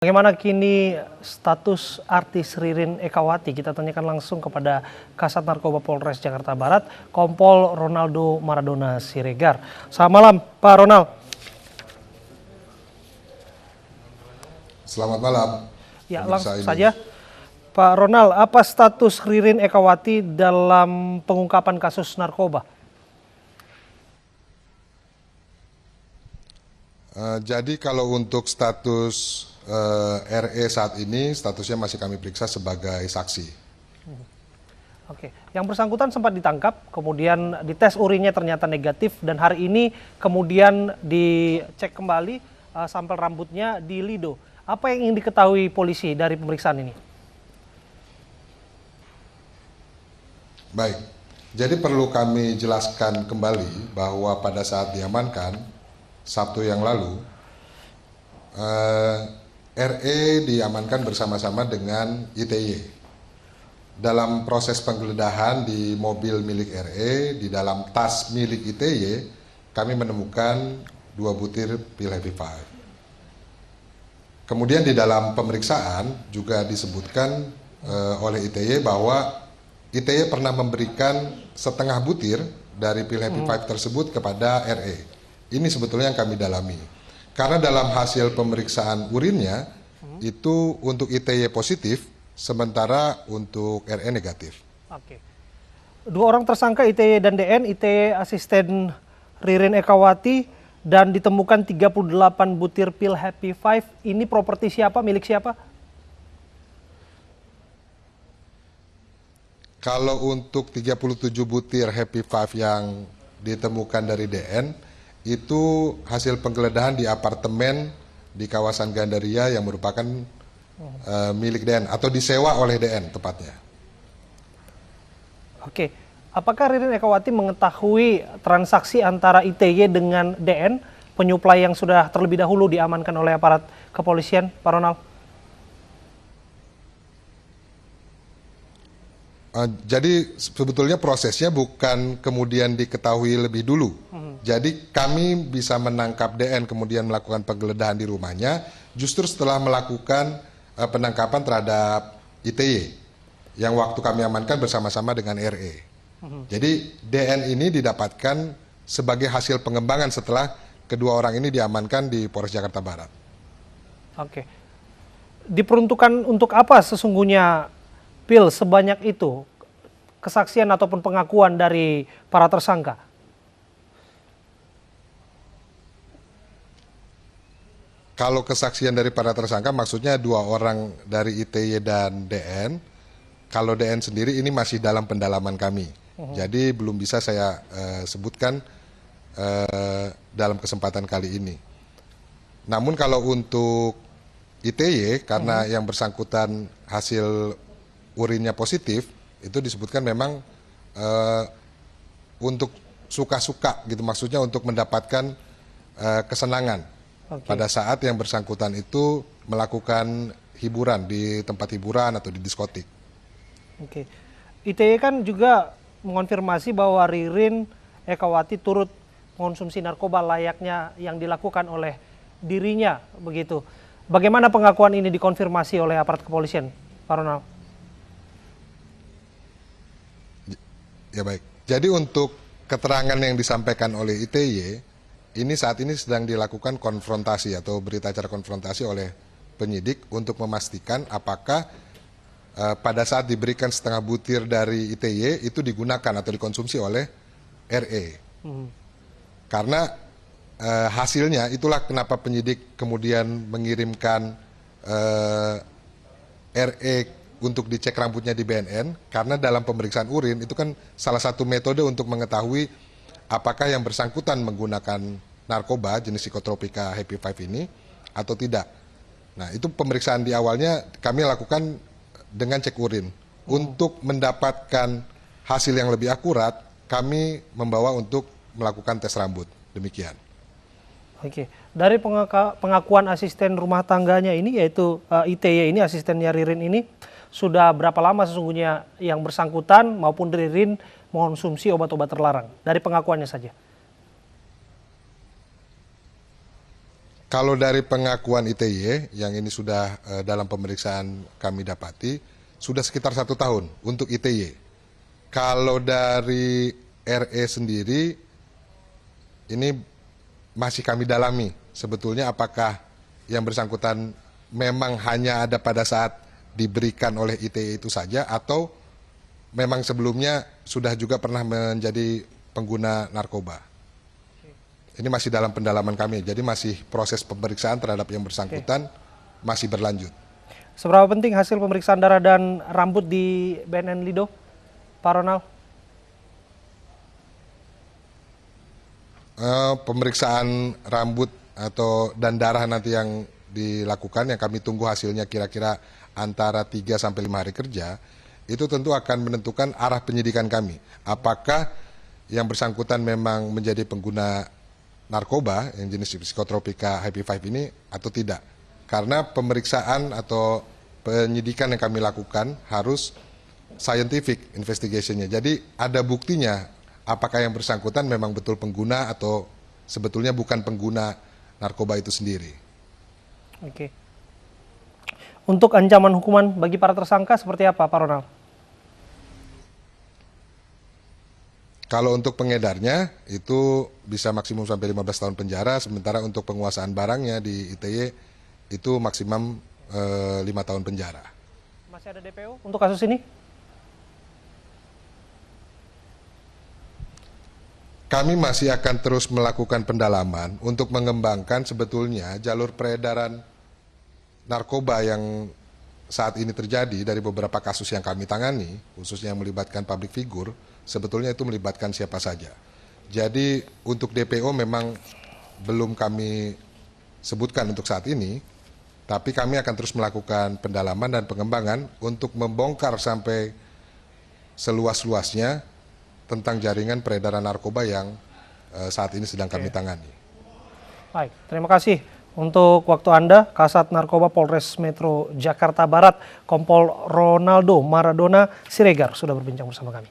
Bagaimana kini status artis Ririn Ekawati? Kita tanyakan langsung kepada Kasat Narkoba Polres Jakarta Barat, Kompol Ronaldo Maradona Siregar. Selamat malam, Pak Ronald. Selamat malam. Ya, langsung saja. Pak Ronald, apa status Ririn Ekawati dalam pengungkapan kasus narkoba? Jadi kalau untuk status RE saat ini, statusnya masih kami periksa sebagai saksi. Oke, yang bersangkutan sempat ditangkap, kemudian dites urinnya ternyata negatif, dan hari ini kemudian dicek kembali sampel rambutnya di Lido. Apa yang ingin diketahui polisi dari pemeriksaan ini? Baik, jadi perlu kami jelaskan kembali bahwa pada saat diamankan, Sabtu yang lalu, RE diamankan bersama-sama dengan ITY. Dalam proses penggeledahan di mobil milik RE, di dalam tas milik ITY, kami menemukan 2 butir pil Happy Five. Kemudian di dalam pemeriksaan juga disebutkan oleh ITY bahwa ITY pernah memberikan setengah butir dari pil Happy Five tersebut kepada RE. Ini sebetulnya yang kami dalami. Karena dalam hasil pemeriksaan urinnya itu untuk ITY positif, sementara untuk RE negatif. Oke. 2 orang tersangka ITY dan DN, ITY asisten Ririn Ekawati, dan ditemukan 38 butir pil Happy Five. Ini properti siapa, milik siapa? Kalau untuk 37 butir Happy Five yang ditemukan dari DN, itu hasil penggeledahan di apartemen di kawasan Gandaria yang merupakan milik DN atau disewa oleh DN tepatnya. Oke, apakah Ririn Ekawati mengetahui transaksi antara ITY dengan DN, penyuplai yang sudah terlebih dahulu diamankan oleh aparat kepolisian, Pak Ronald? Jadi sebetulnya prosesnya bukan kemudian diketahui lebih dulu. Jadi kami bisa menangkap DN kemudian melakukan penggeledahan di rumahnya justru setelah melakukan penangkapan terhadap ITY yang waktu kami amankan bersama-sama dengan RE. Jadi DN ini didapatkan sebagai hasil pengembangan setelah kedua orang ini diamankan di Polres Jakarta Barat. Oke. Diperuntukkan untuk apa sesungguhnya pil sebanyak itu? Kesaksian ataupun pengakuan dari para tersangka? Kalau kesaksian dari para tersangka maksudnya 2 orang dari ITY dan DN. Kalau DN sendiri ini masih dalam pendalaman kami. Jadi belum bisa saya sebutkan dalam kesempatan kali ini. Namun kalau untuk ITY karena yang bersangkutan hasil urinnya positif, itu disebutkan memang untuk suka-suka gitu, maksudnya untuk mendapatkan kesenangan. Pada saat yang bersangkutan itu melakukan hiburan di tempat hiburan atau di diskotik. Oke. ITY kan juga mengonfirmasi bahwa Ririn Ekawati turut mengonsumsi narkoba layaknya yang dilakukan oleh dirinya, begitu. Bagaimana pengakuan ini dikonfirmasi oleh aparat kepolisian, Pak Ronald? Ya baik. Jadi untuk keterangan yang disampaikan oleh ITY, ini saat ini sedang dilakukan konfrontasi atau berita acara konfrontasi oleh penyidik untuk memastikan apakah pada saat diberikan setengah butir dari ITY itu digunakan atau dikonsumsi oleh RE. Karena hasilnya itulah kenapa penyidik kemudian mengirimkan RE untuk dicek rambutnya di BNN, karena dalam pemeriksaan urin itu kan salah satu metode untuk mengetahui apakah yang bersangkutan menggunakan narkoba jenis psikotropika Happy Five ini atau tidak. Nah, itu pemeriksaan di awalnya kami lakukan dengan cek urin. Untuk mendapatkan hasil yang lebih akurat, kami membawa untuk melakukan tes rambut. Demikian. Oke, dari pengakuan asisten rumah tangganya ini, yaitu ITY ini, asistennya Ririn ini, sudah berapa lama sesungguhnya yang bersangkutan maupun Ririn mengonsumsi obat-obat terlarang? Dari pengakuannya saja. Kalau dari pengakuan ITY yang ini sudah dalam pemeriksaan kami dapati, sudah sekitar 1 tahun untuk ITY. Kalau dari RE sendiri, ini masih kami dalami. Sebetulnya apakah yang bersangkutan memang hanya ada pada saat diberikan oleh ITE itu saja, atau memang sebelumnya sudah juga pernah menjadi pengguna narkoba. Ini masih dalam pendalaman kami, jadi masih proses pemeriksaan terhadap yang bersangkutan masih berlanjut. Seberapa penting hasil pemeriksaan darah dan rambut di BNN Lido, Pak Ronald? Pemeriksaan rambut dan darah nanti yang dilakukan, yang kami tunggu hasilnya kira-kira antara 3 sampai 5 hari kerja, itu tentu akan menentukan arah penyidikan kami. Apakah yang bersangkutan memang menjadi pengguna narkoba yang jenis psikotropika Happy Five ini atau tidak. Karena pemeriksaan atau penyidikan yang kami lakukan harus scientific investigation-nya. Jadi ada buktinya apakah yang bersangkutan memang betul pengguna atau sebetulnya bukan pengguna narkoba itu sendiri. Oke. Untuk ancaman hukuman bagi para tersangka seperti apa, Pak Ronald? Kalau untuk pengedarnya itu bisa maksimum sampai 15 tahun penjara, sementara untuk penguasaan barangnya di ITY itu maksimum 5 tahun penjara. Masih ada DPO untuk kasus ini? Kami masih akan terus melakukan pendalaman untuk mengembangkan sebetulnya jalur peredaran narkoba yang saat ini terjadi dari beberapa kasus yang kami tangani, khususnya yang melibatkan public figure, sebetulnya itu melibatkan siapa saja. Jadi untuk DPO memang belum kami sebutkan untuk saat ini, tapi kami akan terus melakukan pendalaman dan pengembangan untuk membongkar sampai seluas-luasnya tentang jaringan peredaran narkoba yang saat ini sedang kami tangani. Baik, terima kasih untuk waktu Anda, Kasat Narkoba Polres Metro Jakarta Barat, Kompol Ronaldo Maradona Siregar sudah berbincang bersama kami.